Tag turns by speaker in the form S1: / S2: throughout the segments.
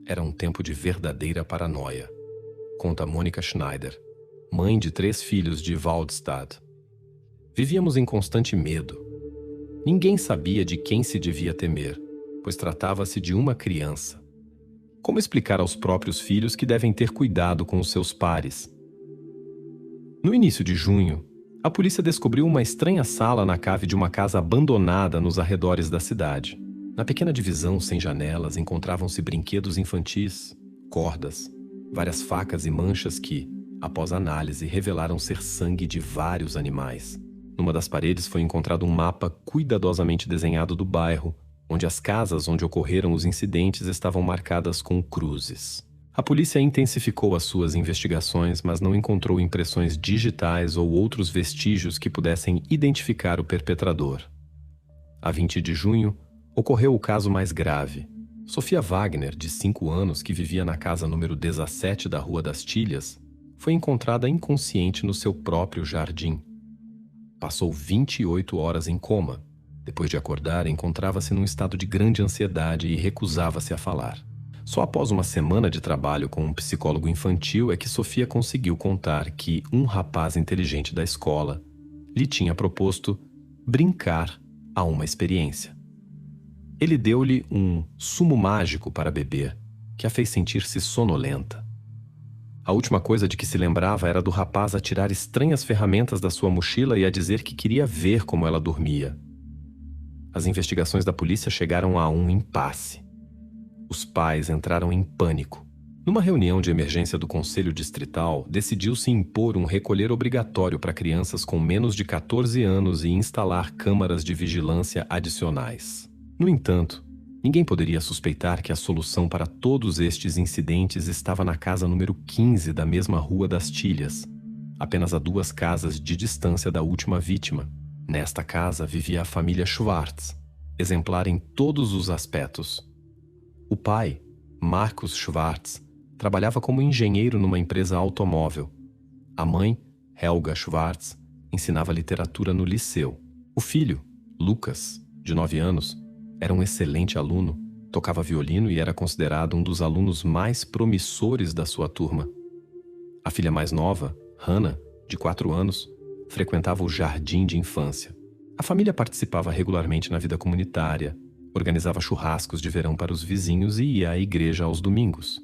S1: Era um tempo de verdadeira paranoia, conta Mônica Schneider, mãe de 3 filhos de Waldstadt. Vivíamos em constante medo. Ninguém sabia de quem se devia temer, pois tratava-se de uma criança. Como explicar aos próprios filhos que devem ter cuidado com os seus pares? No início de junho, a polícia descobriu uma estranha sala na cave de uma casa abandonada nos arredores da cidade. Na pequena divisão sem janelas encontravam-se brinquedos infantis, cordas, várias facas e manchas que, após análise, revelaram ser sangue de vários animais. Numa das paredes foi encontrado um mapa cuidadosamente desenhado do bairro, onde as casas onde ocorreram os incidentes estavam marcadas com cruzes. A polícia intensificou as suas investigações, mas não encontrou impressões digitais ou outros vestígios que pudessem identificar o perpetrador. A 20 de junho, ocorreu o caso mais grave. Sofia Wagner, de 5 anos, que vivia na casa número 17 da Rua das Tilhas, foi encontrada inconsciente no seu próprio jardim. Passou 28 horas em coma. Depois de acordar, encontrava-se num estado de grande ansiedade e recusava-se a falar. Só após uma semana de trabalho com um psicólogo infantil é que Sofia conseguiu contar que um rapaz inteligente da escola lhe tinha proposto brincar a uma experiência. Ele deu-lhe um sumo mágico para beber, que a fez sentir-se sonolenta. A última coisa de que se lembrava era do rapaz a tirar estranhas ferramentas da sua mochila e a dizer que queria ver como ela dormia. As investigações da polícia chegaram a um impasse. Os pais entraram em pânico. Numa reunião de emergência do Conselho Distrital, decidiu-se impor um recolher obrigatório para crianças com menos de 14 anos e instalar câmaras de vigilância adicionais. No entanto, ninguém poderia suspeitar que a solução para todos estes incidentes estava na casa número 15 da mesma Rua das Tilhas, apenas a 2 casas de distância da última vítima. Nesta casa vivia a família Schwartz, exemplar em todos os aspectos. O pai, Markus Schwartz, trabalhava como engenheiro numa empresa automóvel. A mãe, Helga Schwartz, ensinava literatura no liceu. O filho, Lucas, de 9 anos, era um excelente aluno, tocava violino e era considerado um dos alunos mais promissores da sua turma. A filha mais nova, Hannah, de 4 anos, frequentava o jardim de infância. A família participava regularmente na vida comunitária, organizava churrascos de verão para os vizinhos e ia à igreja aos domingos.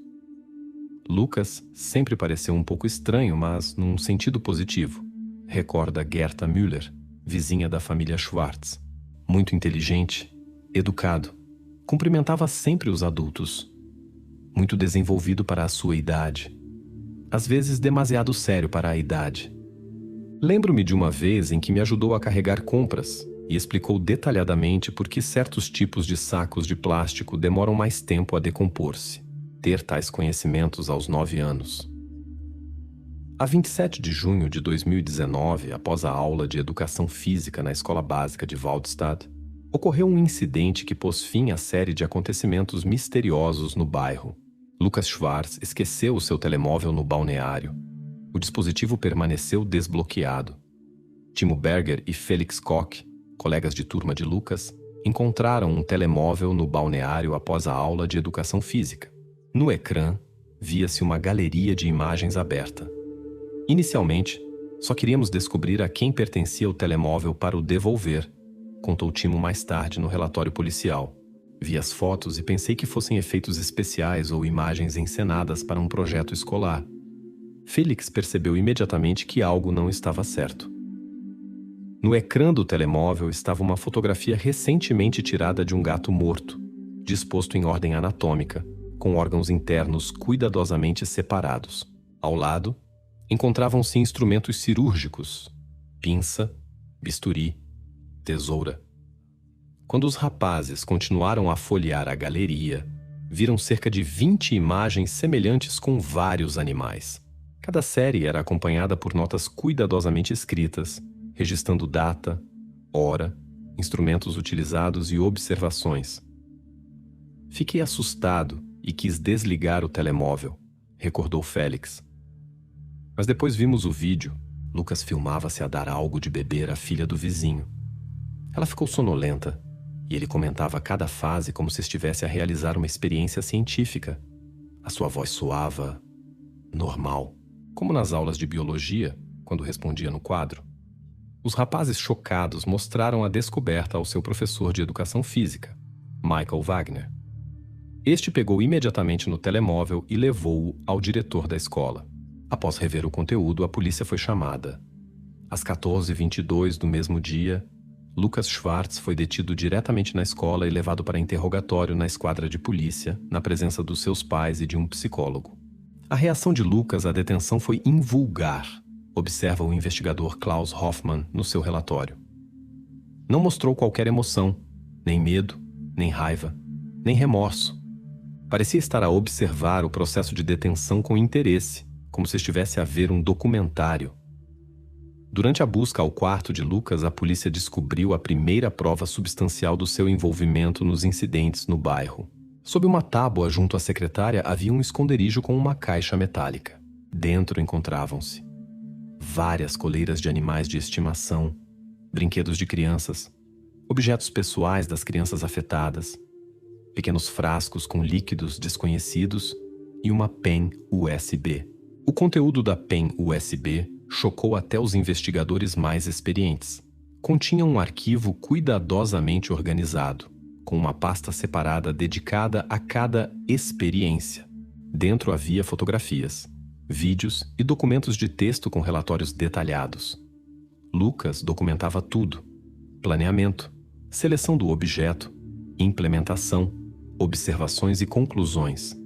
S1: Lucas sempre pareceu um pouco estranho, mas num sentido positivo, recorda Gerta Müller, vizinha da família Schwartz. Muito inteligente, educado, cumprimentava sempre os adultos. Muito desenvolvido para a sua idade. Às vezes demasiado sério para a idade. Lembro-me de uma vez em que me ajudou a carregar compras e explicou detalhadamente por que certos tipos de sacos de plástico demoram mais tempo a decompor-se. Ter tais conhecimentos aos 9 anos. A 27 de junho de 2019, após a aula de educação física na escola básica de Waldstadt, ocorreu um incidente que pôs fim à série de acontecimentos misteriosos no bairro. Lucas Schwartz esqueceu o seu telemóvel no balneário. O dispositivo permaneceu desbloqueado. Timo Berger e Felix Koch, colegas de turma de Lucas, encontraram um telemóvel no balneário após a aula de educação física. No ecrã, via-se uma galeria de imagens aberta. Inicialmente, só queríamos descobrir a quem pertencia o telemóvel para o devolver, contou Timo mais tarde no relatório policial. Vi as fotos e pensei que fossem efeitos especiais ou imagens encenadas para um projeto escolar. Felix percebeu imediatamente que algo não estava certo. No ecrã do telemóvel estava uma fotografia recentemente tirada de um gato morto, disposto em ordem anatômica, com órgãos internos cuidadosamente separados. Ao lado, encontravam-se instrumentos cirúrgicos, pinça, bisturi, tesoura. Quando os rapazes continuaram a folhear a galeria, viram cerca de 20 imagens semelhantes com vários animais. Cada série era acompanhada por notas cuidadosamente escritas, registrando data, hora, instrumentos utilizados e observações. Fiquei assustado e quis desligar o telemóvel, recordou Félix. Mas depois vimos o vídeo. Lucas filmava-se a dar algo de beber à filha do vizinho. Ela ficou sonolenta e ele comentava cada fase como se estivesse a realizar uma experiência científica. A sua voz soava normal, como nas aulas de biologia, quando respondia no quadro. Os rapazes chocados mostraram a descoberta ao seu professor de educação física, Michael Wagner. Este pegou imediatamente no telemóvel e levou-o ao diretor da escola. Após rever o conteúdo, a polícia foi chamada. Às 14h22 do mesmo dia, Lucas Schwartz foi detido diretamente na escola e levado para interrogatório na esquadra de polícia, na presença dos seus pais e de um psicólogo. A reação de Lucas à detenção foi invulgar, observa o investigador Klaus Hoffmann no seu relatório. Não mostrou qualquer emoção, nem medo, nem raiva, nem remorso. Parecia estar a observar o processo de detenção com interesse, como se estivesse a ver um documentário. Durante a busca ao quarto de Lucas, a polícia descobriu a primeira prova substancial do seu envolvimento nos incidentes no bairro. Sob uma tábua junto à secretária havia um esconderijo com uma caixa metálica. Dentro encontravam-se várias coleiras de animais de estimação, brinquedos de crianças, objetos pessoais das crianças afetadas, pequenos frascos com líquidos desconhecidos e uma pen USB. O conteúdo da pen USB chocou até os investigadores mais experientes. Continha um arquivo cuidadosamente organizado, com uma pasta separada dedicada a cada experiência. Dentro havia fotografias, vídeos e documentos de texto com relatórios detalhados. Lucas documentava tudo: planeamento, seleção do objeto, implementação, observações e conclusões.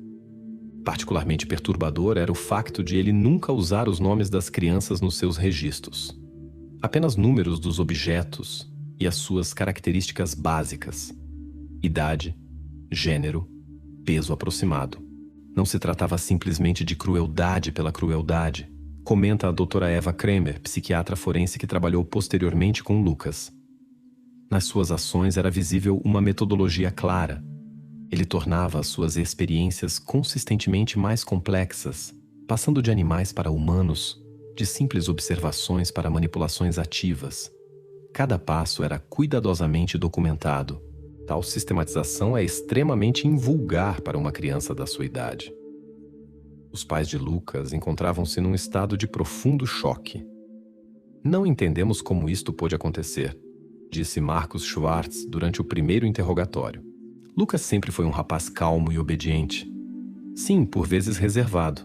S1: Particularmente perturbador era o facto de ele nunca usar os nomes das crianças nos seus registros. Apenas números dos objetos e as suas características básicas: idade, gênero, peso aproximado. Não se tratava simplesmente de crueldade pela crueldade, comenta a doutora Eva Kramer, psiquiatra forense que trabalhou posteriormente com Lucas. Nas suas ações era visível uma metodologia clara. Ele tornava as suas experiências consistentemente mais complexas, passando de animais para humanos, de simples observações para manipulações ativas. Cada passo era cuidadosamente documentado. Tal sistematização é extremamente invulgar para uma criança da sua idade. Os pais de Lucas encontravam-se num estado de profundo choque. Não entendemos como isto pôde acontecer, disse Marcus Schwartz durante o primeiro interrogatório. Lucas sempre foi um rapaz calmo e obediente. Sim, por vezes reservado.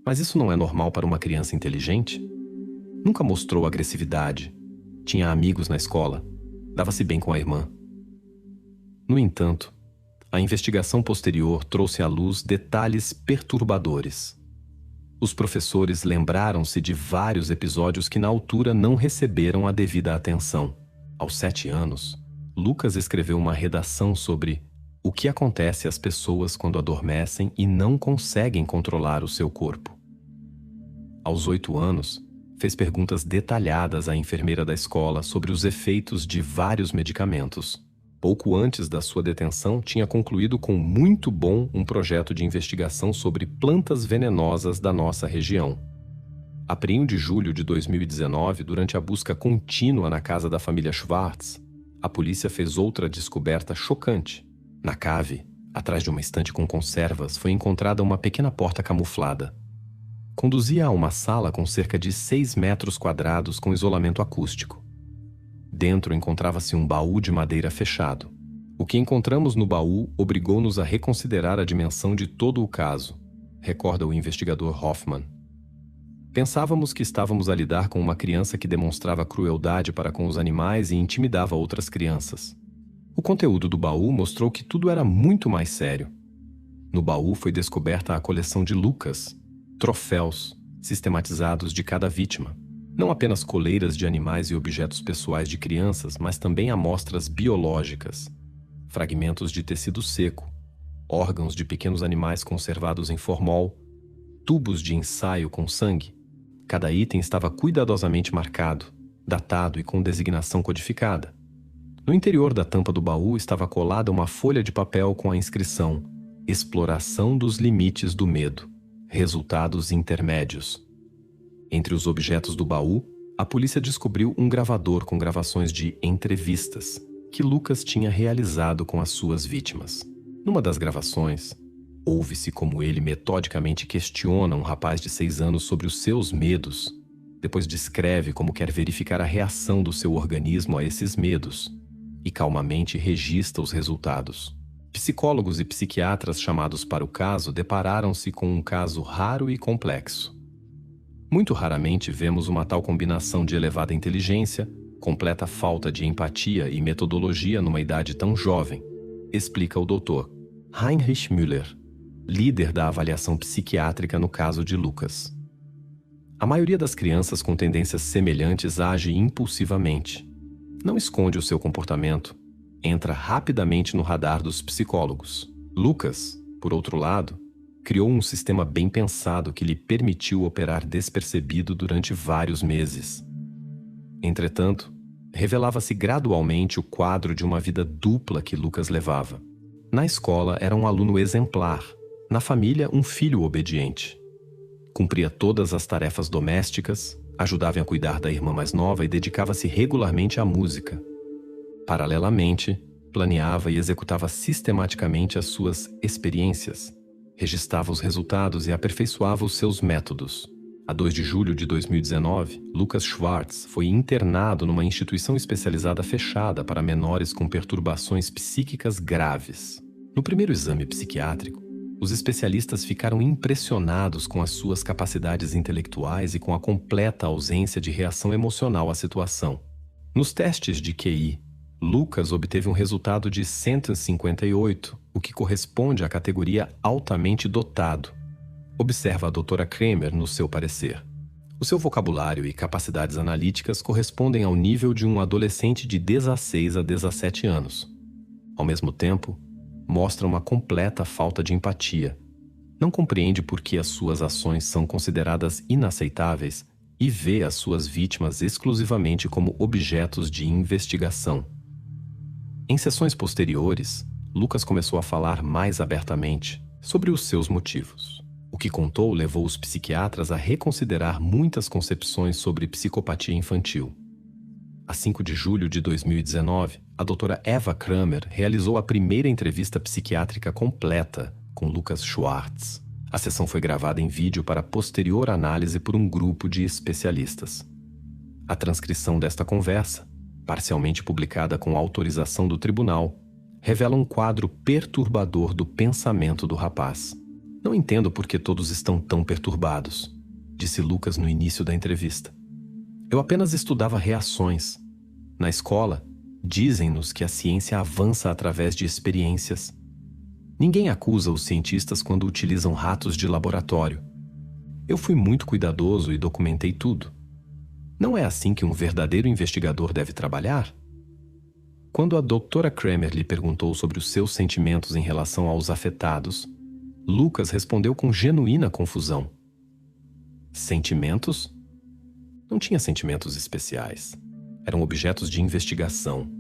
S1: Mas isso não é normal para uma criança inteligente? Nunca mostrou agressividade. Tinha amigos na escola. Dava-se bem com a irmã. No entanto, a investigação posterior trouxe à luz detalhes perturbadores. Os professores lembraram-se de vários episódios que na altura não receberam a devida atenção. Aos 7 anos, Lucas escreveu uma redação sobre o que acontece às pessoas quando adormecem e não conseguem controlar o seu corpo. Aos 8 anos, fez perguntas detalhadas à enfermeira da escola sobre os efeitos de vários medicamentos. Pouco antes da sua detenção, tinha concluído com muito bom um projeto de investigação sobre plantas venenosas da nossa região. A 1º de julho de 2019, durante a busca contínua na casa da família Schwartz, a polícia fez outra descoberta chocante. Na cave, atrás de uma estante com conservas, foi encontrada uma pequena porta camuflada. Conduzia a uma sala com cerca de 6 metros quadrados com isolamento acústico. Dentro encontrava-se um baú de madeira fechado. O que encontramos no baú obrigou-nos a reconsiderar a dimensão de todo o caso, recorda o investigador Hoffmann. Pensávamos que estávamos a lidar com uma criança que demonstrava crueldade para com os animais e intimidava outras crianças. O conteúdo do baú mostrou que tudo era muito mais sério. No baú foi descoberta a coleção de Lucas, troféus sistematizados de cada vítima. Não apenas coleiras de animais e objetos pessoais de crianças, mas também amostras biológicas, fragmentos de tecido seco, órgãos de pequenos animais conservados em formol, tubos de ensaio com sangue. Cada item estava cuidadosamente marcado, datado e com designação codificada. No interior da tampa do baú estava colada uma folha de papel com a inscrição Exploração dos limites do medo. Resultados intermédios. Entre os objetos do baú, a polícia descobriu um gravador com gravações de entrevistas que Lucas tinha realizado com as suas vítimas. Numa das gravações, Ouve-se como ele metodicamente questiona um rapaz de 6 anos sobre os seus medos. Depois descreve como quer verificar a reação do seu organismo a esses medos e calmamente registra os resultados. Psicólogos e psiquiatras chamados para o caso depararam-se com um caso raro e complexo. Muito raramente vemos uma tal combinação de elevada inteligência, completa falta de empatia e metodologia numa idade tão jovem, explica o Dr. Heinrich Müller, líder da avaliação psiquiátrica no caso de Lucas. A maioria das crianças com tendências semelhantes age impulsivamente. Não esconde o seu comportamento, entra rapidamente no radar dos psicólogos. Lucas, por outro lado, criou um sistema bem pensado que lhe permitiu operar despercebido durante vários meses. Entretanto, revelava-se gradualmente o quadro de uma vida dupla que Lucas levava. Na escola era um aluno exemplar, na família um filho obediente. Cumpria todas as tarefas domésticas, ajudava a cuidar da irmã mais nova e dedicava-se regularmente à música. Paralelamente, planeava e executava sistematicamente as suas experiências, registrava os resultados e aperfeiçoava os seus métodos. A 2 de julho de 2019, Lucas Schwartz foi internado numa instituição especializada fechada para menores com perturbações psíquicas graves. No primeiro exame psiquiátrico, os especialistas ficaram impressionados com as suas capacidades intelectuais e com a completa ausência de reação emocional à situação. Nos testes de QI, Lucas obteve um resultado de 158, o que corresponde à categoria altamente dotado. Observa a doutora Kramer no seu parecer. O seu vocabulário e capacidades analíticas correspondem ao nível de um adolescente de 16 a 17 anos. Ao mesmo tempo, mostra uma completa falta de empatia. Não compreende por que as suas ações são consideradas inaceitáveis e vê as suas vítimas exclusivamente como objetos de investigação. Em sessões posteriores, Lucas começou a falar mais abertamente sobre os seus motivos. O que contou levou os psiquiatras a reconsiderar muitas concepções sobre psicopatia infantil. A 5 de julho de 2019, a doutora Eva Kramer realizou a primeira entrevista psiquiátrica completa com Lucas Schwartz. A sessão foi gravada em vídeo para posterior análise por um grupo de especialistas. A transcrição desta conversa, parcialmente publicada com autorização do tribunal, revela um quadro perturbador do pensamento do rapaz. Não entendo por que todos estão tão perturbados, disse Lucas no início da entrevista. Eu apenas estudava reações. Na escola, dizem-nos que a ciência avança através de experiências. Ninguém acusa os cientistas quando utilizam ratos de laboratório. Eu fui muito cuidadoso e documentei tudo. Não é assim que um verdadeiro investigador deve trabalhar? Quando a doutora Kramer lhe perguntou sobre os seus sentimentos em relação aos afetados, Lucas respondeu com genuína confusão. Sentimentos? Não tinha sentimentos especiais. Eram objetos de investigação.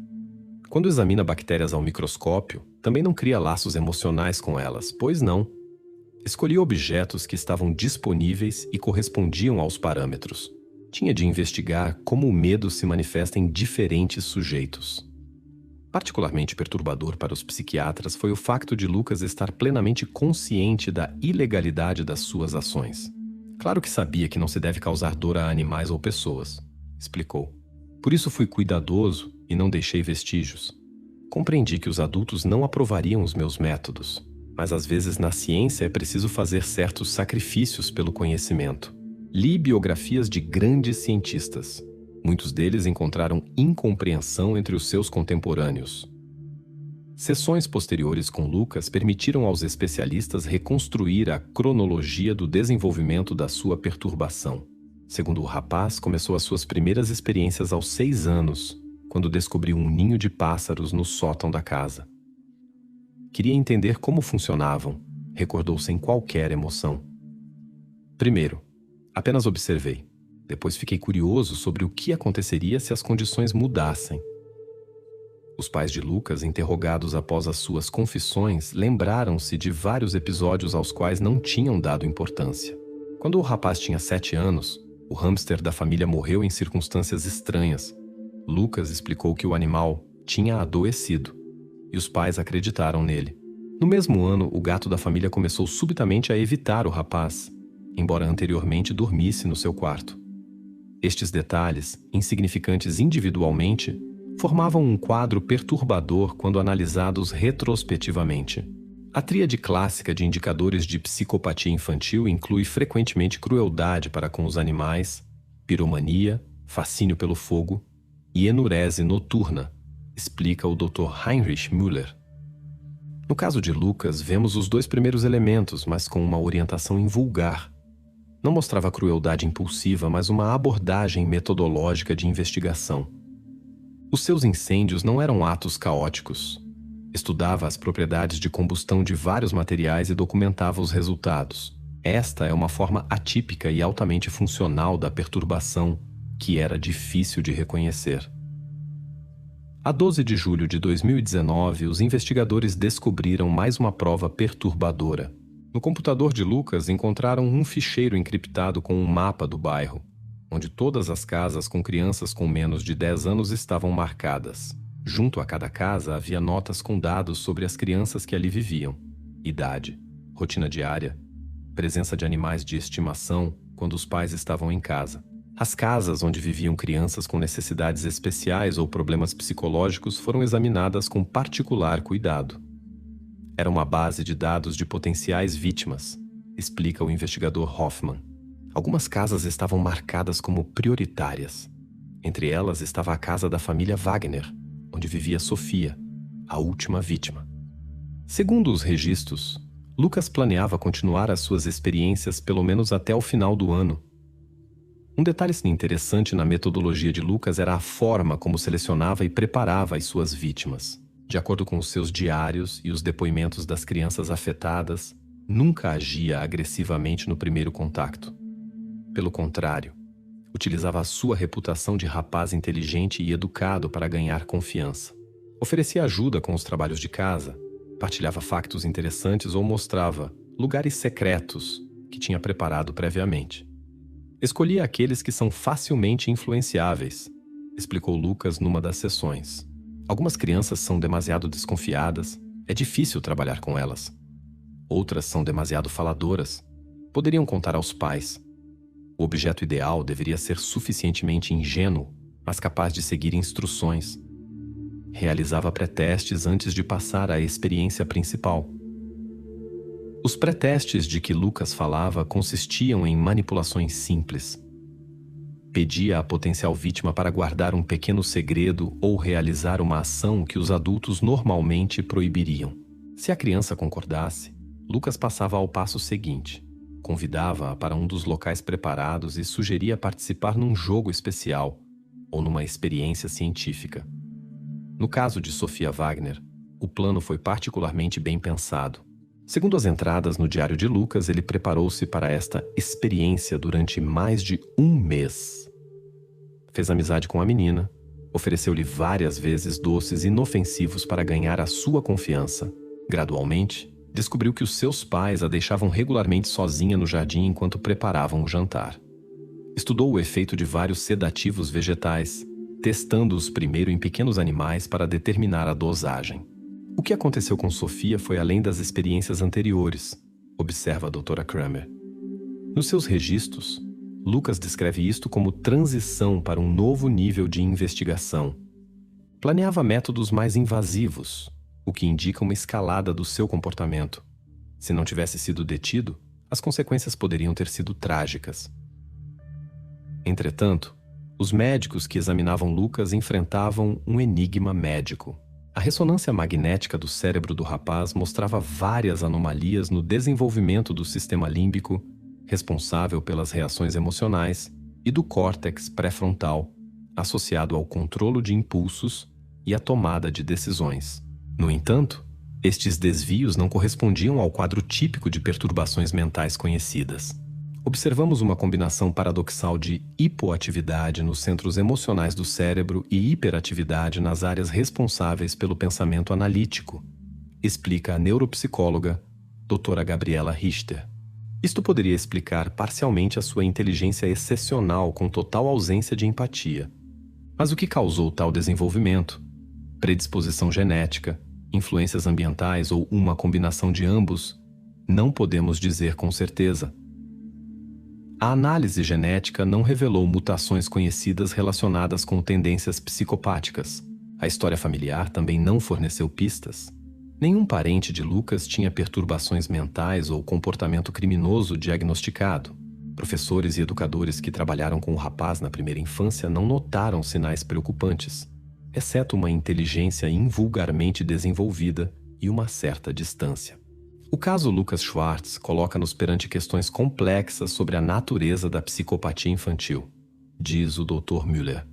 S1: Quando examina bactérias ao microscópio, também não cria laços emocionais com elas, pois não. Escolhi objetos que estavam disponíveis e correspondiam aos parâmetros. Tinha de investigar como o medo se manifesta em diferentes sujeitos. Particularmente perturbador para os psiquiatras foi o facto de Lucas estar plenamente consciente da ilegalidade das suas ações. Claro que sabia que não se deve causar dor a animais ou pessoas, explicou. Por isso fui cuidadoso e não deixei vestígios. Compreendi que os adultos não aprovariam os meus métodos, mas às vezes na ciência é preciso fazer certos sacrifícios pelo conhecimento. Li biografias de grandes cientistas. Muitos deles encontraram incompreensão entre os seus contemporâneos. Sessões posteriores com Lucas permitiram aos especialistas reconstruir a cronologia do desenvolvimento da sua perturbação. Segundo o rapaz, começou as suas primeiras experiências aos 6 anos, quando descobriu um ninho de pássaros no sótão da casa. Queria entender como funcionavam, recordou sem qualquer emoção. Primeiro, apenas observei. Depois fiquei curioso sobre o que aconteceria se as condições mudassem. Os pais de Lucas, interrogados após as suas confissões, lembraram-se de vários episódios aos quais não tinham dado importância. Quando o rapaz tinha 7 anos, o hamster da família morreu em circunstâncias estranhas. Lucas explicou que o animal tinha adoecido, e os pais acreditaram nele. No mesmo ano, o gato da família começou subitamente a evitar o rapaz, embora anteriormente dormisse no seu quarto. Estes detalhes, insignificantes individualmente, formavam um quadro perturbador quando analisados retrospectivamente. A tríade clássica de indicadores de psicopatia infantil inclui frequentemente crueldade para com os animais, piromania, fascínio pelo fogo e enurese noturna, explica o Dr. Heinrich Müller. No caso de Lucas, vemos os dois primeiros elementos, mas com uma orientação invulgar. Não mostrava crueldade impulsiva, mas uma abordagem metodológica de investigação. Os seus incêndios não eram atos caóticos. Estudava as propriedades de combustão de vários materiais e documentava os resultados. Esta é uma forma atípica e altamente funcional da perturbação, que era difícil de reconhecer. A 12 de julho de 2019, os investigadores descobriram mais uma prova perturbadora. No computador de Lucas, encontraram um ficheiro encriptado com um mapa do bairro, onde todas as casas com crianças com menos de 10 anos estavam marcadas. Junto a cada casa havia notas com dados sobre as crianças que ali viviam: idade, rotina diária, presença de animais de estimação quando os pais estavam em casa. As casas onde viviam crianças com necessidades especiais ou problemas psicológicos foram examinadas com particular cuidado. Era uma base de dados de potenciais vítimas, explica o investigador Hoffman. Algumas casas estavam marcadas como prioritárias. Entre elas estava a casa da família Wagner, onde vivia Sofia, a última vítima. Segundo os registros, Lucas planeava continuar as suas experiências pelo menos até o final do ano. Um detalhe interessante na metodologia de Lucas era a forma como selecionava e preparava as suas vítimas. De acordo com os seus diários e os depoimentos das crianças afetadas, nunca agia agressivamente no primeiro contato. Pelo contrário, utilizava a sua reputação de rapaz inteligente e educado para ganhar confiança. Oferecia ajuda com os trabalhos de casa, partilhava factos interessantes ou mostrava lugares secretos que tinha preparado previamente. Escolhia aqueles que são facilmente influenciáveis, explicou Lucas numa das sessões. Algumas crianças são demasiado desconfiadas, é difícil trabalhar com elas. Outras são demasiado faladoras, poderiam contar aos pais. O objeto ideal deveria ser suficientemente ingênuo, mas capaz de seguir instruções. Realizava pré-testes antes de passar à experiência principal. Os pré-testes de que Lucas falava consistiam em manipulações simples. Pedia à potencial vítima para guardar um pequeno segredo ou realizar uma ação que os adultos normalmente proibiriam. Se a criança concordasse, Lucas passava ao passo seguinte. Convidava-a para um dos locais preparados e sugeria participar num jogo especial ou numa experiência científica. No caso de Sofia Wagner, o plano foi particularmente bem pensado. Segundo as entradas no diário de Lucas, ele preparou-se para esta experiência durante mais de um mês. Fez amizade com a menina, ofereceu-lhe várias vezes doces inofensivos para ganhar a sua confiança. Gradualmente, descobriu que os seus pais a deixavam regularmente sozinha no jardim enquanto preparavam o jantar. Estudou o efeito de vários sedativos vegetais, testando-os primeiro em pequenos animais para determinar a dosagem. O que aconteceu com Sofia foi além das experiências anteriores, observa a doutora Kramer. Nos seus registros, Lucas descreve isto como transição para um novo nível de investigação. Planeava métodos mais invasivos, o que indica uma escalada do seu comportamento. Se não tivesse sido detido, as consequências poderiam ter sido trágicas. Entretanto, os médicos que examinavam Lucas enfrentavam um enigma médico. A ressonância magnética do cérebro do rapaz mostrava várias anomalias no desenvolvimento do sistema límbico, responsável pelas reações emocionais, e do córtex pré-frontal, associado ao controle de impulsos e à tomada de decisões. No entanto, estes desvios não correspondiam ao quadro típico de perturbações mentais conhecidas. Observamos uma combinação paradoxal de hipoatividade nos centros emocionais do cérebro e hiperatividade nas áreas responsáveis pelo pensamento analítico, explica a neuropsicóloga doutora Gabriela Richter. Isto poderia explicar parcialmente a sua inteligência excepcional com total ausência de empatia. Mas o que causou tal desenvolvimento? Predisposição genética, influências ambientais ou uma combinação de ambos, não podemos dizer com certeza. A análise genética não revelou mutações conhecidas relacionadas com tendências psicopáticas. A história familiar também não forneceu pistas. Nenhum parente de Lucas tinha perturbações mentais ou comportamento criminoso diagnosticado. Professores e educadores que trabalharam com o rapaz na primeira infância não notaram sinais preocupantes, exceto uma inteligência invulgarmente desenvolvida e uma certa distância. O caso Lucas Schwartz coloca-nos perante questões complexas sobre a natureza da psicopatia infantil, diz o Dr. Müller.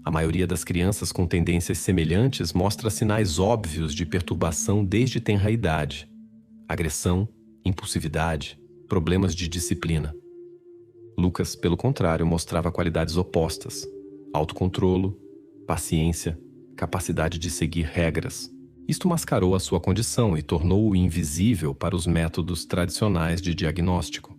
S1: A maioria das crianças com tendências semelhantes mostra sinais óbvios de perturbação desde tenra idade: agressão, impulsividade, problemas de disciplina. Lucas, pelo contrário, mostrava qualidades opostas: autocontrolo, paciência, capacidade de seguir regras. Isto mascarou a sua condição e tornou-o invisível para os métodos tradicionais de diagnóstico.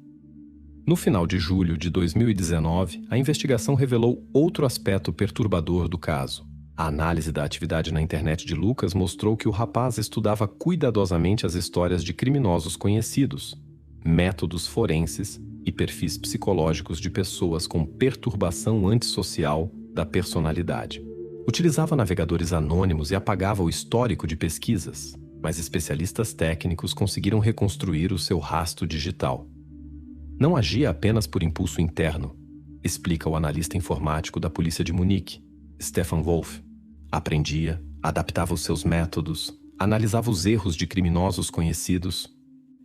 S1: No final de julho de 2019, a investigação revelou outro aspecto perturbador do caso. A análise da atividade na internet de Lucas mostrou que o rapaz estudava cuidadosamente as histórias de criminosos conhecidos, métodos forenses e perfis psicológicos de pessoas com perturbação antissocial da personalidade. Utilizava navegadores anônimos e apagava o histórico de pesquisas, mas especialistas técnicos conseguiram reconstruir o seu rastro digital. Não agia apenas por impulso interno, explica o analista informático da polícia de Munique, Stefan Wolf. Aprendia, adaptava os seus métodos, analisava os erros de criminosos conhecidos.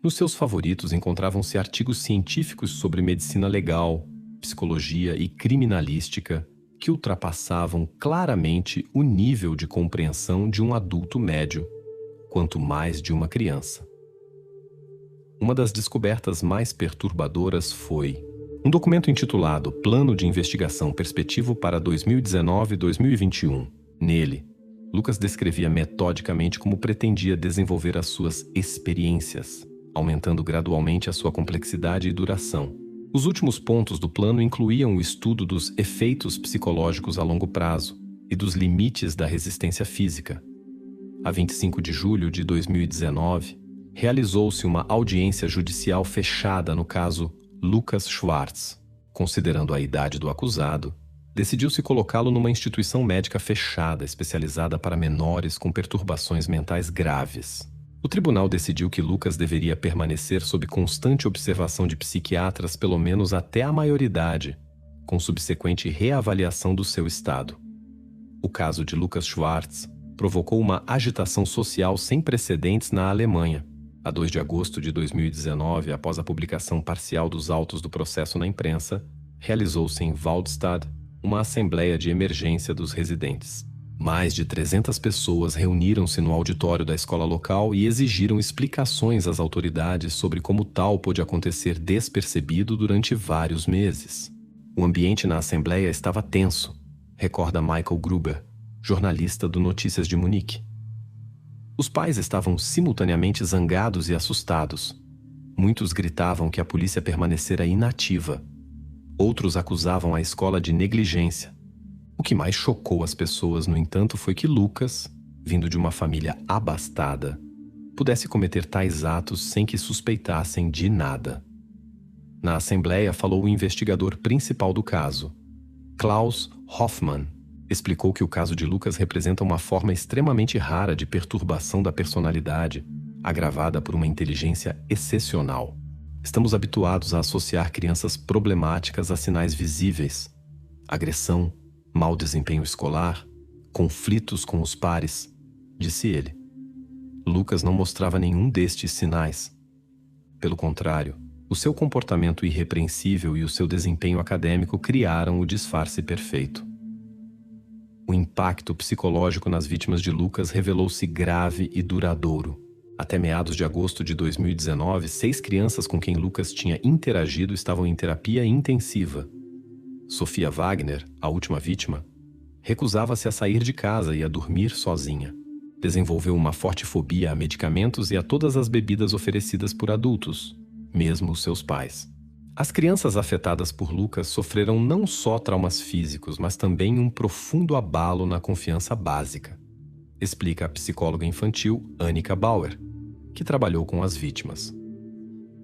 S1: Nos seus favoritos encontravam-se artigos científicos sobre medicina legal, psicologia e criminalística que ultrapassavam claramente o nível de compreensão de um adulto médio, quanto mais de uma criança. Uma das descobertas mais perturbadoras foi um documento intitulado Plano de Investigação Perspectivo para 2019-2021. Nele, Lucas descrevia metodicamente como pretendia desenvolver as suas experiências, aumentando gradualmente a sua complexidade e duração. Os últimos pontos do plano incluíam o estudo dos efeitos psicológicos a longo prazo e dos limites da resistência física. A 25 de julho de 2019, realizou-se uma audiência judicial fechada no caso Lucas Schwartz. Considerando a idade do acusado, decidiu-se colocá-lo numa instituição médica fechada especializada para menores com perturbações mentais graves. O tribunal decidiu que Lucas deveria permanecer sob constante observação de psiquiatras pelo menos até a maioridade, com subsequente reavaliação do seu estado. O caso de Lucas Schwartz provocou uma agitação social sem precedentes na Alemanha. A 2 de agosto de 2019, após a publicação parcial dos autos do processo na imprensa, realizou-se em Waldstadt uma assembleia de emergência dos residentes. Mais de 300 pessoas reuniram-se no auditório da escola local e exigiram explicações às autoridades sobre como tal pôde acontecer despercebido durante vários meses. O ambiente na assembleia estava tenso, recorda Michael Gruber, jornalista do Notícias de Munique. Os pais estavam simultaneamente zangados e assustados. Muitos gritavam que a polícia permanecera inativa. Outros acusavam a escola de negligência. O que mais chocou as pessoas, no entanto, foi que Lucas, vindo de uma família abastada, pudesse cometer tais atos sem que suspeitassem de nada. Na assembleia falou o investigador principal do caso, Klaus Hoffmann. Explicou que o caso de Lucas representa uma forma extremamente rara de perturbação da personalidade, agravada por uma inteligência excepcional. Estamos habituados a associar crianças problemáticas a sinais visíveis: agressão, mau desempenho escolar, conflitos com os pares, disse ele. Lucas não mostrava nenhum destes sinais. Pelo contrário, o seu comportamento irrepreensível e o seu desempenho acadêmico criaram o disfarce perfeito. O impacto psicológico nas vítimas de Lucas revelou-se grave e duradouro. Até meados de agosto de 2019, 6 crianças com quem Lucas tinha interagido estavam em terapia intensiva. Sofia Wagner, a última vítima, recusava-se a sair de casa e a dormir sozinha. Desenvolveu uma forte fobia a medicamentos e a todas as bebidas oferecidas por adultos, mesmo os seus pais. As crianças afetadas por Lucas sofreram não só traumas físicos, mas também um profundo abalo na confiança básica. explica a psicóloga infantil Annika Bauer, que trabalhou com as vítimas.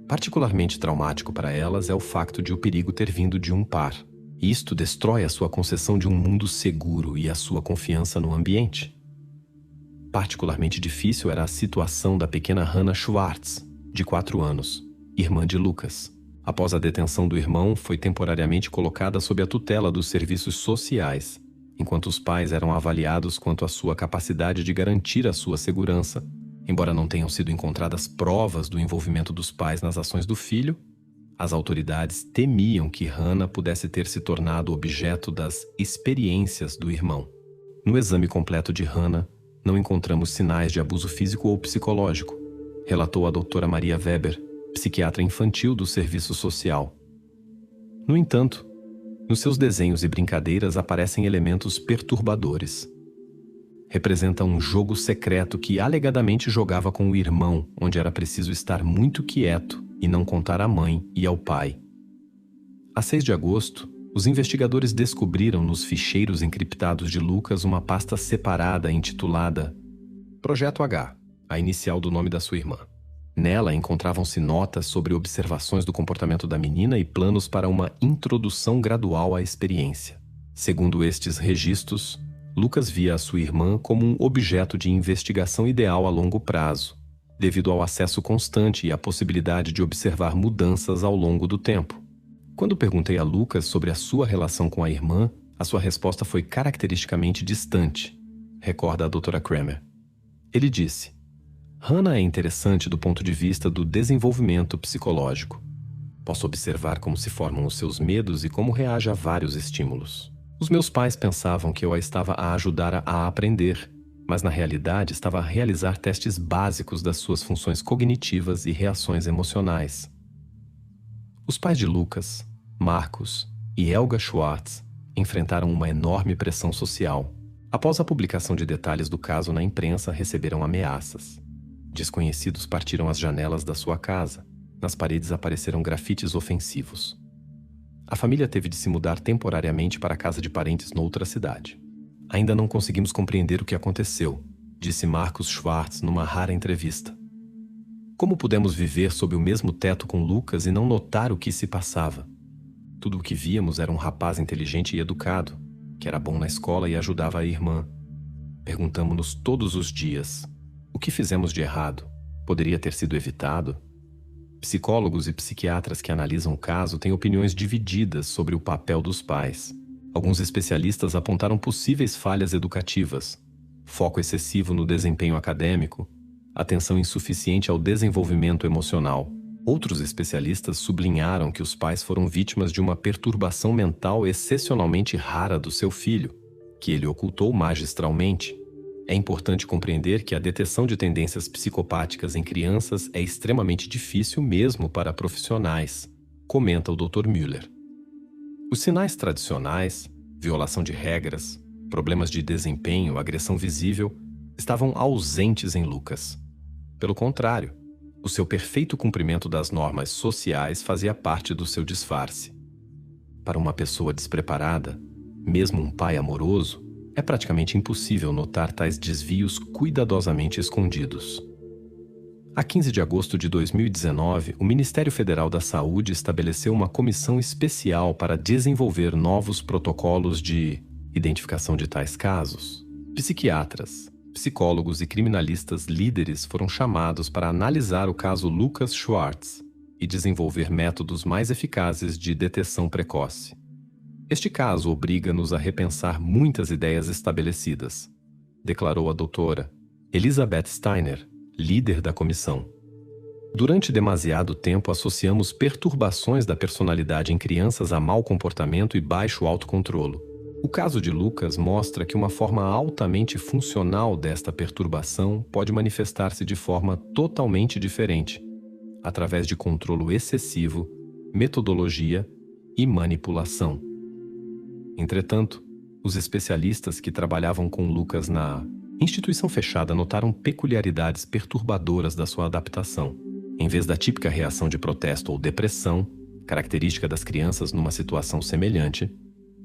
S1: Particularmente traumático para elas é o facto de o perigo ter vindo de um par. Isto destrói a sua concepção de um mundo seguro e a sua confiança no ambiente. Particularmente difícil era a situação da pequena Hannah Schwartz, de 4 anos, irmã de Lucas. Após a detenção do irmão, foi temporariamente colocada sob a tutela dos serviços sociais, enquanto os pais eram avaliados quanto à sua capacidade de garantir a sua segurança. Embora não tenham sido encontradas provas do envolvimento dos pais nas ações do filho, as autoridades temiam que Hannah pudesse ter se tornado objeto das experiências do irmão. No exame completo de Hannah, não encontramos sinais de abuso físico ou psicológico, relatou a doutora Maria Weber, psiquiatra infantil do Serviço Social. No entanto, nos seus desenhos e brincadeiras aparecem elementos perturbadores. Representa um jogo secreto que alegadamente jogava com o irmão, onde era preciso estar muito quieto e não contar à mãe e ao pai. A 6 de agosto, os investigadores descobriram nos ficheiros encriptados de Lucas uma pasta separada intitulada Projeto H, a inicial do nome da sua irmã. Nela encontravam-se notas sobre observações do comportamento da menina e planos para uma introdução gradual à experiência. Segundo estes registros, Lucas via a sua irmã como um objeto de investigação ideal a longo prazo, devido ao acesso constante e à possibilidade de observar mudanças ao longo do tempo. Quando perguntei a Lucas sobre a sua relação com a irmã, a sua resposta foi caracteristicamente distante, recorda a doutora Kramer. Ele disse: Hannah é interessante do ponto de vista do desenvolvimento psicológico. Posso observar como se formam os seus medos e como reage a vários estímulos. Os meus pais pensavam que eu a estava a ajudar a aprender, mas na realidade estava a realizar testes básicos das suas funções cognitivas e reações emocionais. Os pais de Lucas, Marcos e Helga Schwartz enfrentaram uma enorme pressão social. Após a publicação de detalhes do caso na imprensa, receberam ameaças. Desconhecidos partiram as janelas da sua casa. Nas paredes apareceram grafites ofensivos. A família teve de se mudar temporariamente para a casa de parentes noutra cidade. Ainda não conseguimos compreender o que aconteceu, disse Marcos Schwartz numa rara entrevista. Como pudemos viver sob o mesmo teto com Lucas e não notar o que se passava? Tudo o que víamos era um rapaz inteligente e educado, que era bom na escola e ajudava a irmã. Perguntamos-nos todos os dias: o que fizemos de errado? Poderia ter sido evitado? Psicólogos e psiquiatras que analisam o caso têm opiniões divididas sobre o papel dos pais. Alguns especialistas apontaram possíveis falhas educativas, foco excessivo no desempenho acadêmico, atenção insuficiente ao desenvolvimento emocional. Outros especialistas sublinharam que os pais foram vítimas de uma perturbação mental excepcionalmente rara do seu filho, que ele ocultou magistralmente. É importante compreender que a detecção de tendências psicopáticas em crianças é extremamente difícil mesmo para profissionais, comenta o Dr. Müller. Os sinais tradicionais, violação de regras, problemas de desempenho, agressão visível, estavam ausentes em Lucas. Pelo contrário, o seu perfeito cumprimento das normas sociais fazia parte do seu disfarce. Para uma pessoa despreparada, mesmo um pai amoroso, é praticamente impossível notar tais desvios cuidadosamente escondidos. A 15 de agosto de 2019, o Ministério Federal da Saúde estabeleceu uma comissão especial para desenvolver novos protocolos de identificação de tais casos. Psiquiatras, psicólogos e criminalistas líderes foram chamados para analisar o caso Lucas Schwartz e desenvolver métodos mais eficazes de detecção precoce. Este caso obriga-nos a repensar muitas ideias estabelecidas, declarou a doutora Elizabeth Steiner, líder da comissão. Durante demasiado tempo associamos perturbações da personalidade em crianças a mau comportamento e baixo autocontrolo. O caso de Lucas mostra que uma forma altamente funcional desta perturbação pode manifestar-se de forma totalmente diferente, através de controlo excessivo, metodologia e manipulação. Entretanto, os especialistas que trabalhavam com Lucas na instituição fechada notaram peculiaridades perturbadoras da sua adaptação. Em vez da típica reação de protesto ou depressão, característica das crianças numa situação semelhante,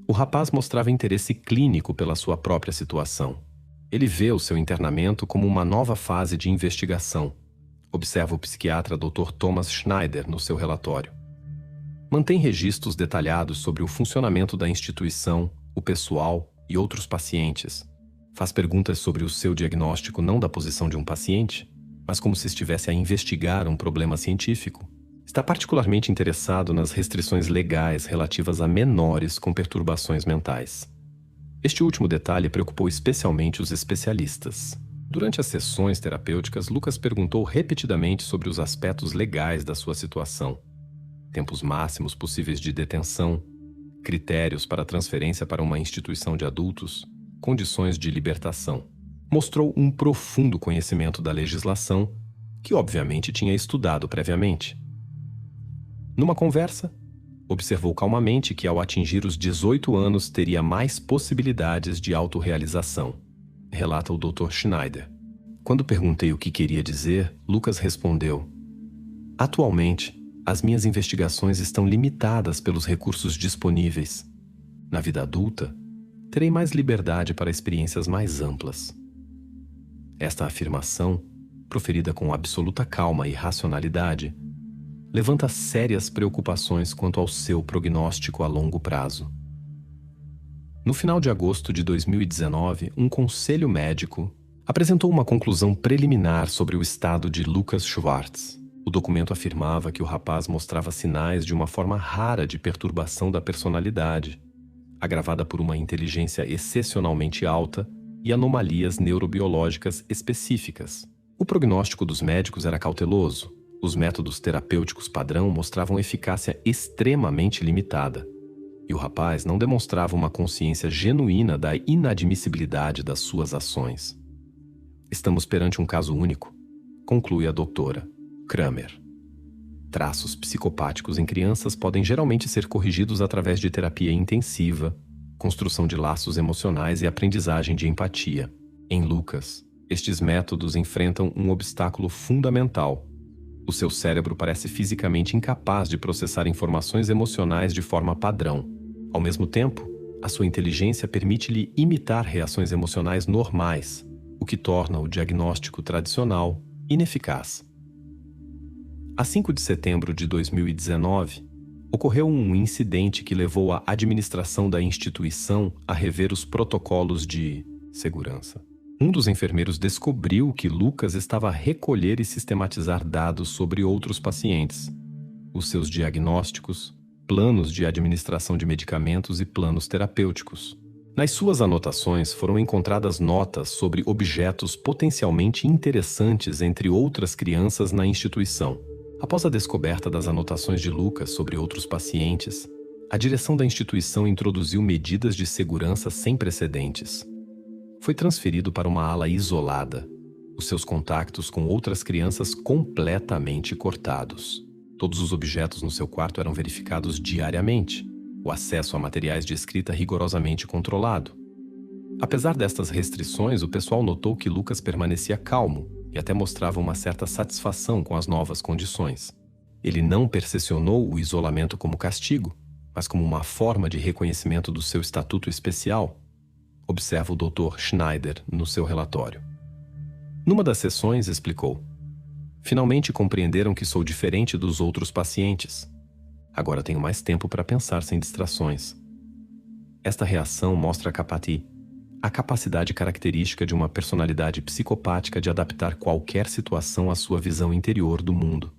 S1: o rapaz mostrava interesse clínico pela sua própria situação. Ele vê o seu internamento como uma nova fase de investigação, observa o psiquiatra Dr. Thomas Schneider no seu relatório. Mantém registros detalhados sobre o funcionamento da instituição, o pessoal e outros pacientes. Faz perguntas sobre o seu diagnóstico não da posição de um paciente, mas como se estivesse a investigar um problema científico. Está particularmente interessado nas restrições legais relativas a menores com perturbações mentais. Este último detalhe preocupou especialmente os especialistas. Durante as sessões terapêuticas, Lucas perguntou repetidamente sobre os aspectos legais da sua situação. Tempos máximos possíveis de detenção, critérios para transferência para uma instituição de adultos, condições de libertação. Mostrou um profundo conhecimento da legislação, que obviamente tinha estudado previamente. Numa conversa, observou calmamente que ao atingir os 18 anos teria mais possibilidades de autorrealização, relata o Dr. Schneider. Quando perguntei o que queria dizer, Lucas respondeu: atualmente, as minhas investigações estão limitadas pelos recursos disponíveis. Na vida adulta, terei mais liberdade para experiências mais amplas. Esta afirmação, proferida com absoluta calma e racionalidade, levanta sérias preocupações quanto ao seu prognóstico a longo prazo. No final de agosto de 2019, um conselho médico apresentou uma conclusão preliminar sobre o estado de Lucas Schwartz. O documento afirmava que o rapaz mostrava sinais de uma forma rara de perturbação da personalidade, agravada por uma inteligência excepcionalmente alta e anomalias neurobiológicas específicas. O prognóstico dos médicos era cauteloso. Os métodos terapêuticos padrão mostravam eficácia extremamente limitada, e o rapaz não demonstrava uma consciência genuína da inadmissibilidade das suas ações. Estamos perante um caso único, conclui a doutora Kramer. Traços psicopáticos em crianças podem geralmente ser corrigidos através de terapia intensiva, construção de laços emocionais e aprendizagem de empatia. Em Lucas, estes métodos enfrentam um obstáculo fundamental. O seu cérebro parece fisicamente incapaz de processar informações emocionais de forma padrão. Ao mesmo tempo, a sua inteligência permite-lhe imitar reações emocionais normais, o que torna o diagnóstico tradicional ineficaz. A 5 de setembro de 2019, ocorreu um incidente que levou a administração da instituição a rever os protocolos de segurança. Um dos enfermeiros descobriu que Lucas estava a recolher e sistematizar dados sobre outros pacientes, os seus diagnósticos, planos de administração de medicamentos e planos terapêuticos. Nas suas anotações foram encontradas notas sobre objetos potencialmente interessantes entre outras crianças na instituição. Após a descoberta das anotações de Lucas sobre outros pacientes, a direção da instituição introduziu medidas de segurança sem precedentes. Foi transferido para uma ala isolada, os seus contactos com outras crianças completamente cortados. Todos os objetos no seu quarto eram verificados diariamente, o acesso a materiais de escrita rigorosamente controlado. Apesar destas restrições, o pessoal notou que Lucas permanecia calmo e até mostrava uma certa satisfação com as novas condições. Ele não percepcionou o isolamento como castigo, mas como uma forma de reconhecimento do seu estatuto especial, observa o Dr. Schneider no seu relatório. Numa das sessões, explicou: finalmente compreenderam que sou diferente dos outros pacientes. Agora tenho mais tempo para pensar sem distrações. Esta reação mostra a capacidade característica de uma personalidade psicopática de adaptar qualquer situação à sua visão interior do mundo.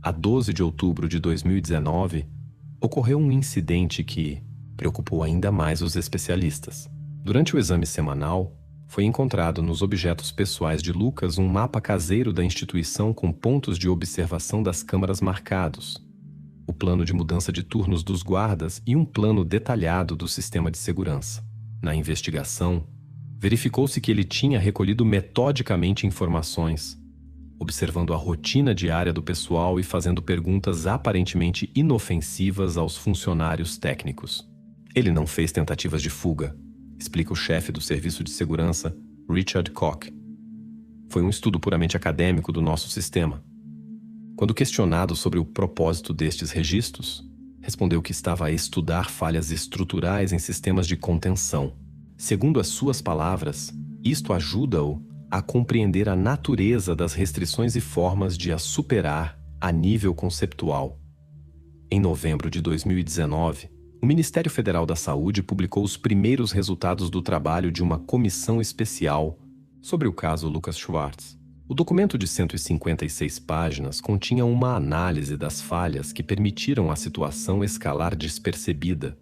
S1: A 12 de outubro de 2019, ocorreu um incidente que preocupou ainda mais os especialistas. Durante o exame semanal, foi encontrado nos objetos pessoais de Lucas um mapa caseiro da instituição com pontos de observação das câmaras marcados, o plano de mudança de turnos dos guardas e um plano detalhado do sistema de segurança. Na investigação, verificou-se que ele tinha recolhido metodicamente informações, observando a rotina diária do pessoal e fazendo perguntas aparentemente inofensivas aos funcionários técnicos. Ele não fez tentativas de fuga, explica o chefe do serviço de segurança, Richard Koch. Foi um estudo puramente acadêmico do nosso sistema. Quando questionado sobre o propósito destes registros, respondeu que estava a estudar falhas estruturais em sistemas de contenção. Segundo as suas palavras, isto ajuda-o a compreender a natureza das restrições e formas de as superar a nível conceptual. Em novembro de 2019, o Ministério Federal da Saúde publicou os primeiros resultados do trabalho de uma comissão especial sobre o caso Lucas Schwartz. O documento de 156 páginas continha uma análise das falhas que permitiram à situação escalar despercebida,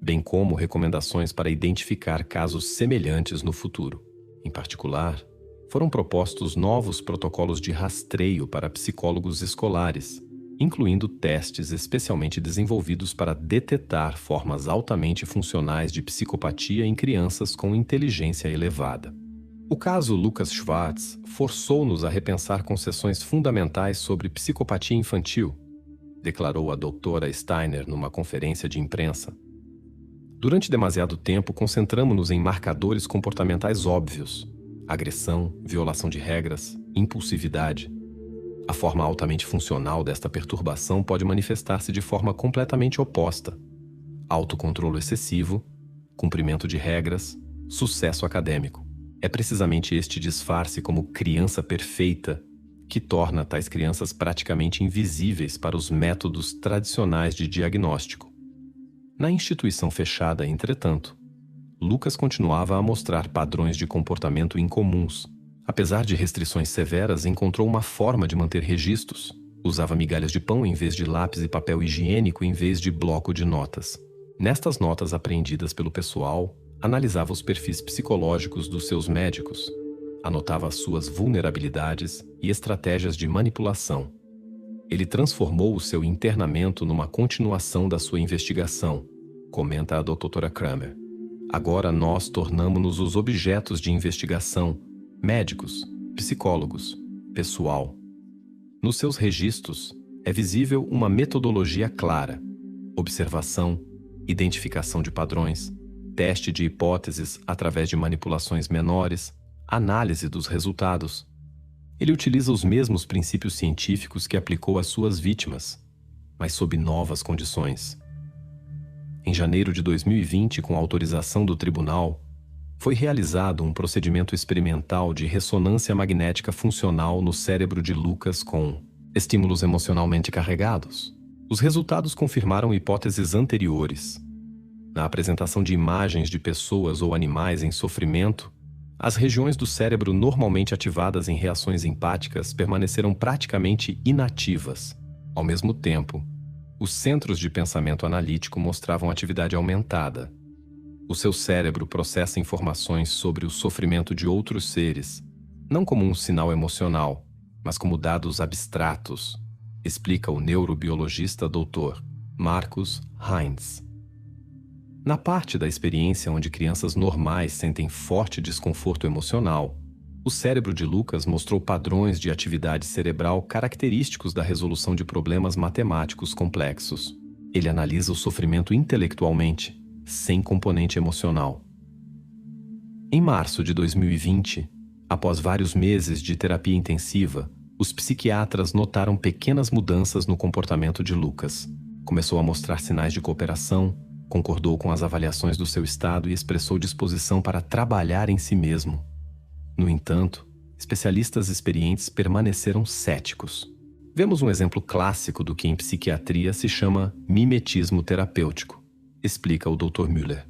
S1: bem como recomendações para identificar casos semelhantes no futuro. Em particular, foram propostos novos protocolos de rastreio para psicólogos escolares, incluindo testes especialmente desenvolvidos para detectar formas altamente funcionais de psicopatia em crianças com inteligência elevada. O caso Lucas Schwartz forçou-nos a repensar concessões fundamentais sobre psicopatia infantil, declarou a doutora Steiner numa conferência de imprensa. Durante demasiado tempo, concentramos-nos em marcadores comportamentais óbvios: agressão, violação de regras, impulsividade. A forma altamente funcional desta perturbação pode manifestar-se de forma completamente oposta: autocontrole excessivo, cumprimento de regras, sucesso acadêmico. É precisamente este disfarce como criança perfeita que torna tais crianças praticamente invisíveis para os métodos tradicionais de diagnóstico. Na instituição fechada, entretanto, Lucas continuava a mostrar padrões de comportamento incomuns. Apesar de restrições severas, encontrou uma forma de manter registros. Usava migalhas de pão em vez de lápis e papel higiênico em vez de bloco de notas. Nestas notas apreendidas pelo pessoal, analisava os perfis psicológicos dos seus médicos, anotava as suas vulnerabilidades e estratégias de manipulação. Ele transformou o seu internamento numa continuação da sua investigação, comenta a doutora Kramer. Agora nós tornamo-nos os objetos de investigação, médicos, psicólogos, pessoal. Nos seus registros, é visível uma metodologia clara: observação, identificação de padrões, teste de hipóteses através de manipulações menores, análise dos resultados. Ele utiliza os mesmos princípios científicos que aplicou às suas vítimas, mas sob novas condições. Em janeiro de 2020, com autorização do tribunal, foi realizado um procedimento experimental de ressonância magnética funcional no cérebro de Lucas com estímulos emocionalmente carregados. Os resultados confirmaram hipóteses anteriores. Na apresentação de imagens de pessoas ou animais em sofrimento, as regiões do cérebro normalmente ativadas em reações empáticas permaneceram praticamente inativas. Ao mesmo tempo, os centros de pensamento analítico mostravam atividade aumentada. O seu cérebro processa informações sobre o sofrimento de outros seres, não como um sinal emocional, mas como dados abstratos, explica o neurobiologista Dr. Marcus Heinz. Na parte da experiência onde crianças normais sentem forte desconforto emocional, o cérebro de Lucas mostrou padrões de atividade cerebral característicos da resolução de problemas matemáticos complexos. Ele analisa o sofrimento intelectualmente, sem componente emocional. Em março de 2020, após vários meses de terapia intensiva, os psiquiatras notaram pequenas mudanças no comportamento de Lucas. Começou a mostrar sinais de cooperação, concordou com as avaliações do seu estado e expressou disposição para trabalhar em si mesmo. No entanto, especialistas experientes permaneceram céticos. Vemos um exemplo clássico do que em psiquiatria se chama mimetismo terapêutico, explica o Dr. Müller.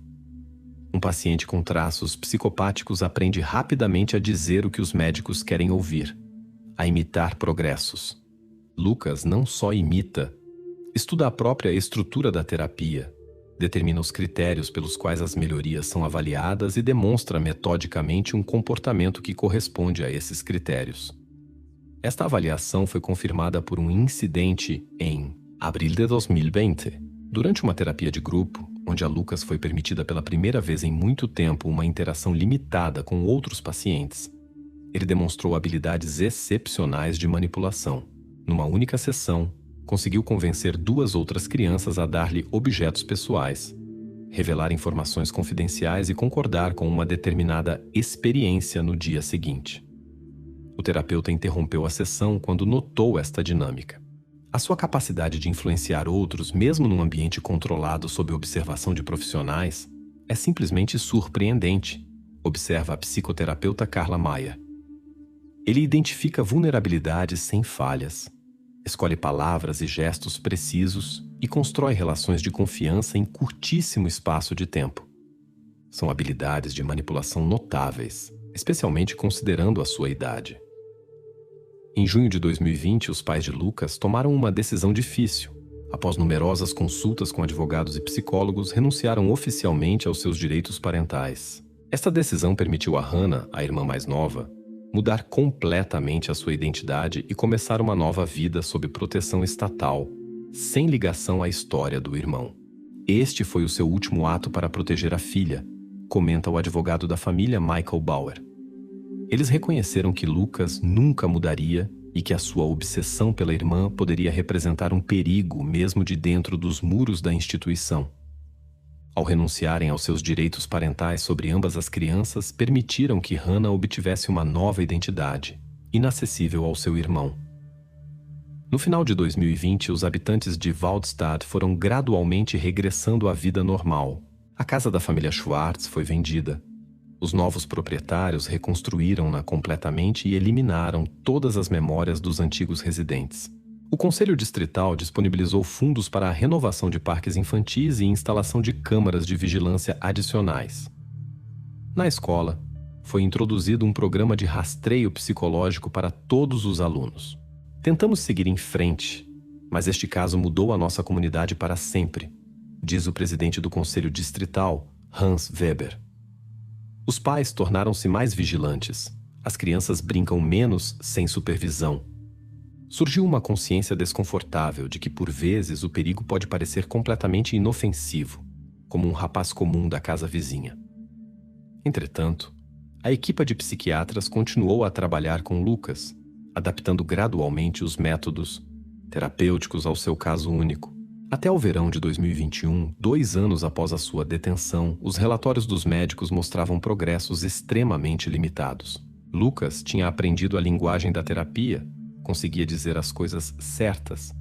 S1: Um paciente com traços psicopáticos aprende rapidamente a dizer o que os médicos querem ouvir, a imitar progressos. Lucas não só imita, estuda a própria estrutura da terapia, determina os critérios pelos quais as melhorias são avaliadas e demonstra metodicamente um comportamento que corresponde a esses critérios. Esta avaliação foi confirmada por um incidente em abril de 2020, durante uma terapia de grupo, onde a Lucas foi permitida pela primeira vez em muito tempo uma interação limitada com outros pacientes. Ele demonstrou habilidades excepcionais de manipulação. Numa única sessão, conseguiu convencer 2 outras crianças a dar-lhe objetos pessoais, revelar informações confidenciais e concordar com uma determinada experiência no dia seguinte. O terapeuta interrompeu a sessão quando notou esta dinâmica. A sua capacidade de influenciar outros, mesmo num ambiente controlado sob observação de profissionais, é simplesmente surpreendente, observa a psicoterapeuta Carla Maia. Ele identifica vulnerabilidades sem falhas, escolhe palavras e gestos precisos e constrói relações de confiança em curtíssimo espaço de tempo. São habilidades de manipulação notáveis, especialmente considerando a sua idade. Em junho de 2020, os pais de Lucas tomaram uma decisão difícil. Após numerosas consultas com advogados e psicólogos, renunciaram oficialmente aos seus direitos parentais. Esta decisão permitiu a Hannah, a irmã mais nova, mudar completamente a sua identidade e começar uma nova vida sob proteção estatal, sem ligação à história do irmão. Este foi o seu último ato para proteger a filha, comenta o advogado da família Michael Bauer. Eles reconheceram que Lucas nunca mudaria e que a sua obsessão pela irmã poderia representar um perigo mesmo de dentro dos muros da instituição. Ao renunciarem aos seus direitos parentais sobre ambas as crianças, permitiram que Hannah obtivesse uma nova identidade, inacessível ao seu irmão. No final de 2020, os habitantes de Waldstadt foram gradualmente regressando à vida normal. A casa da família Schwartz foi vendida. Os novos proprietários reconstruíram-na completamente e eliminaram todas as memórias dos antigos residentes. O Conselho Distrital disponibilizou fundos para a renovação de parques infantis e instalação de câmaras de vigilância adicionais. Na escola, foi introduzido um programa de rastreio psicológico para todos os alunos. Tentamos seguir em frente, mas este caso mudou a nossa comunidade para sempre, diz o presidente do Conselho Distrital, Hans Weber. Os pais tornaram-se mais vigilantes. As crianças brincam menos sem supervisão. Surgiu uma consciência desconfortável de que, por vezes, o perigo pode parecer completamente inofensivo, como um rapaz comum da casa vizinha. Entretanto, a equipa de psiquiatras continuou a trabalhar com Lucas, adaptando gradualmente os métodos terapêuticos ao seu caso único. Até o verão de 2021, 2 anos após a sua detenção, os relatórios dos médicos mostravam progressos extremamente limitados. Lucas tinha aprendido a linguagem da terapia, conseguia dizer as coisas certas,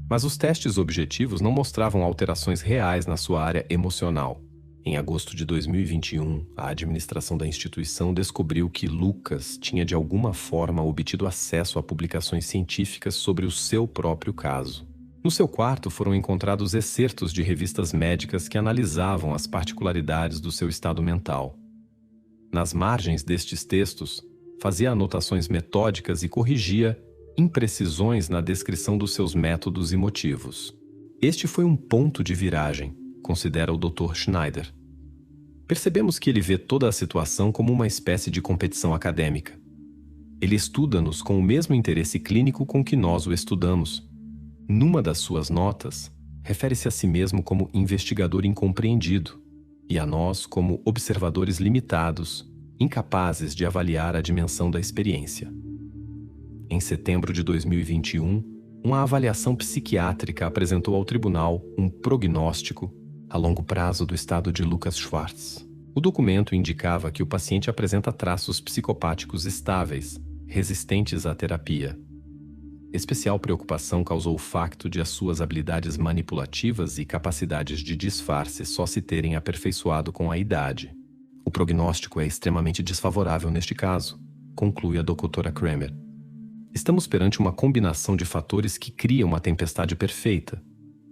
S1: mas os testes objetivos não mostravam alterações reais na sua área emocional. Em agosto de 2021, a administração da instituição descobriu que Lucas tinha de alguma forma obtido acesso a publicações científicas sobre o seu próprio caso. No seu quarto foram encontrados excertos de revistas médicas que analisavam as particularidades do seu estado mental. Nas margens destes textos, fazia anotações metódicas e corrigia imprecisões na descrição dos seus métodos e motivos. Este foi um ponto de viragem, considera o Dr. Schneider. Percebemos que ele vê toda a situação como uma espécie de competição acadêmica. Ele estuda-nos com o mesmo interesse clínico com que nós o estudamos. Numa das suas notas, refere-se a si mesmo como investigador incompreendido e a nós como observadores limitados, incapazes de avaliar a dimensão da experiência. Em setembro de 2021, uma avaliação psiquiátrica apresentou ao tribunal um prognóstico a longo prazo do estado de Lucas Schwartz. O documento indicava que o paciente apresenta traços psicopáticos estáveis, resistentes à terapia. Especial preocupação causou o facto de as suas habilidades manipulativas e capacidades de disfarce só se terem aperfeiçoado com a idade. O prognóstico é extremamente desfavorável neste caso, conclui a doutora Kramer. Estamos perante uma combinação de fatores que cria uma tempestade perfeita: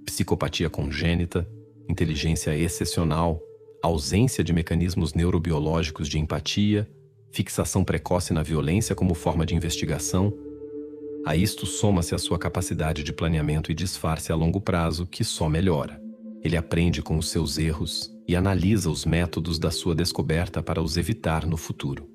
S1: psicopatia congênita, inteligência excepcional, ausência de mecanismos neurobiológicos de empatia, fixação precoce na violência como forma de investigação. A isto soma-se a sua capacidade de planeamento e disfarce a longo prazo, que só melhora. Ele aprende com os seus erros e analisa os métodos da sua descoberta para os evitar no futuro.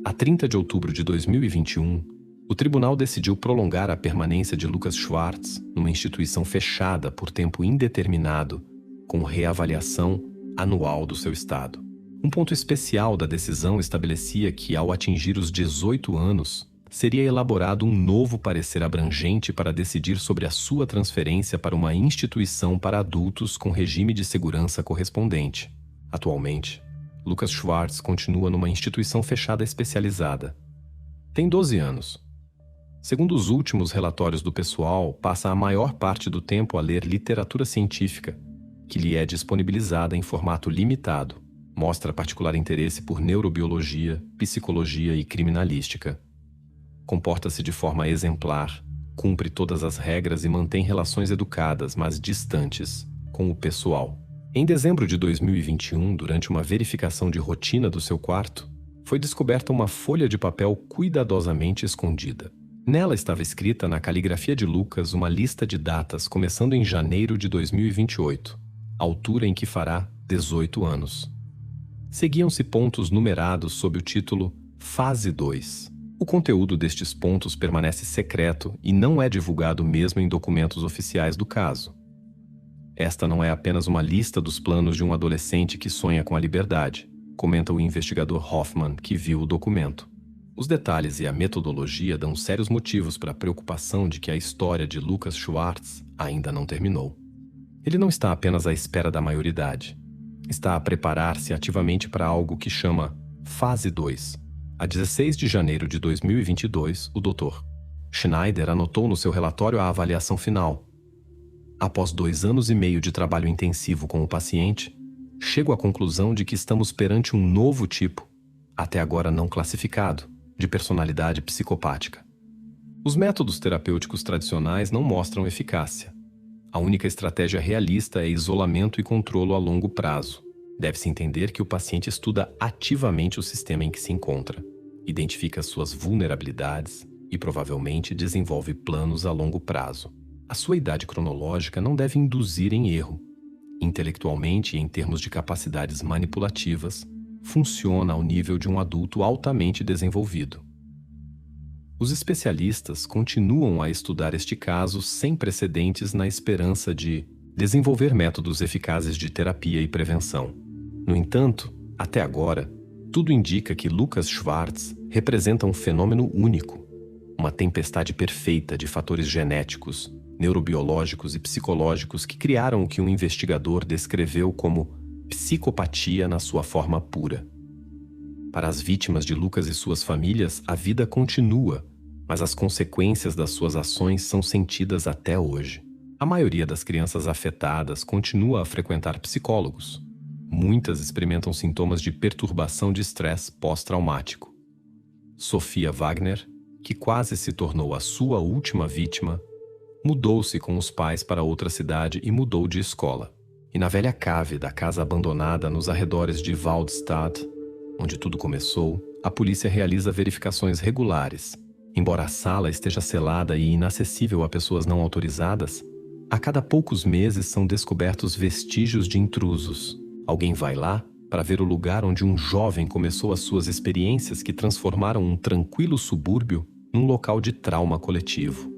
S1: A 30 de outubro de 2021, o tribunal decidiu prolongar a permanência de Lucas Schwartz numa instituição fechada por tempo indeterminado, com reavaliação anual do seu estado. Um ponto especial da decisão estabelecia que, ao atingir os 18 anos, seria elaborado um novo parecer abrangente para decidir sobre a sua transferência para uma instituição para adultos com regime de segurança correspondente. Atualmente, Lucas Schwartz continua numa instituição fechada especializada. Tem 12 anos. Segundo os últimos relatórios do pessoal, passa a maior parte do tempo a ler literatura científica, que lhe é disponibilizada em formato limitado. Mostra particular interesse por neurobiologia, psicologia e criminalística. Comporta-se de forma exemplar, cumpre todas as regras e mantém relações educadas, mas distantes, com o pessoal. Em dezembro de 2021, durante uma verificação de rotina do seu quarto, foi descoberta uma folha de papel cuidadosamente escondida. Nela estava escrita na caligrafia de Lucas uma lista de datas começando em janeiro de 2028, altura em que fará 18 anos. Seguiam-se pontos numerados sob o título Fase 2. O conteúdo destes pontos permanece secreto e não é divulgado mesmo em documentos oficiais do caso. Esta não é apenas uma lista dos planos de um adolescente que sonha com a liberdade, comenta o investigador Hoffman, que viu o documento. Os detalhes e a metodologia dão sérios motivos para a preocupação de que a história de Lucas Schwartz ainda não terminou. Ele não está apenas à espera da maioridade. Está a preparar-se ativamente para algo que chama Fase 2. A 16 de janeiro de 2022, o Dr. Schneider anotou no seu relatório a avaliação final. Após 2 anos e meio de trabalho intensivo com o paciente, chego à conclusão de que estamos perante um novo tipo, até agora não classificado, de personalidade psicopática. Os métodos terapêuticos tradicionais não mostram eficácia. A única estratégia realista é isolamento e controlo a longo prazo. Deve-se entender que o paciente estuda ativamente o sistema em que se encontra, identifica suas vulnerabilidades e provavelmente desenvolve planos a longo prazo. A sua idade cronológica não deve induzir em erro. Intelectualmente e em termos de capacidades manipulativas, funciona ao nível de um adulto altamente desenvolvido. Os especialistas continuam a estudar este caso sem precedentes na esperança de desenvolver métodos eficazes de terapia e prevenção. No entanto, até agora, tudo indica que Lucas Schwartz representa um fenômeno único, uma tempestade perfeita de fatores genéticos, neurobiológicos e psicológicos que criaram o que um investigador descreveu como psicopatia na sua forma pura. Para as vítimas de Lucas e suas famílias, a vida continua, mas as consequências das suas ações são sentidas até hoje. A maioria das crianças afetadas continua a frequentar psicólogos. Muitas experimentam sintomas de perturbação de estresse pós-traumático. Sofia Wagner, que quase se tornou a sua última vítima, mudou-se com os pais para outra cidade e mudou de escola. E na velha cave da casa abandonada nos arredores de Waldstadt, onde tudo começou, a polícia realiza verificações regulares. Embora a sala esteja selada e inacessível a pessoas não autorizadas, a cada poucos meses são descobertos vestígios de intrusos. Alguém vai lá para ver o lugar onde um jovem começou as suas experiências que transformaram um tranquilo subúrbio num local de trauma coletivo.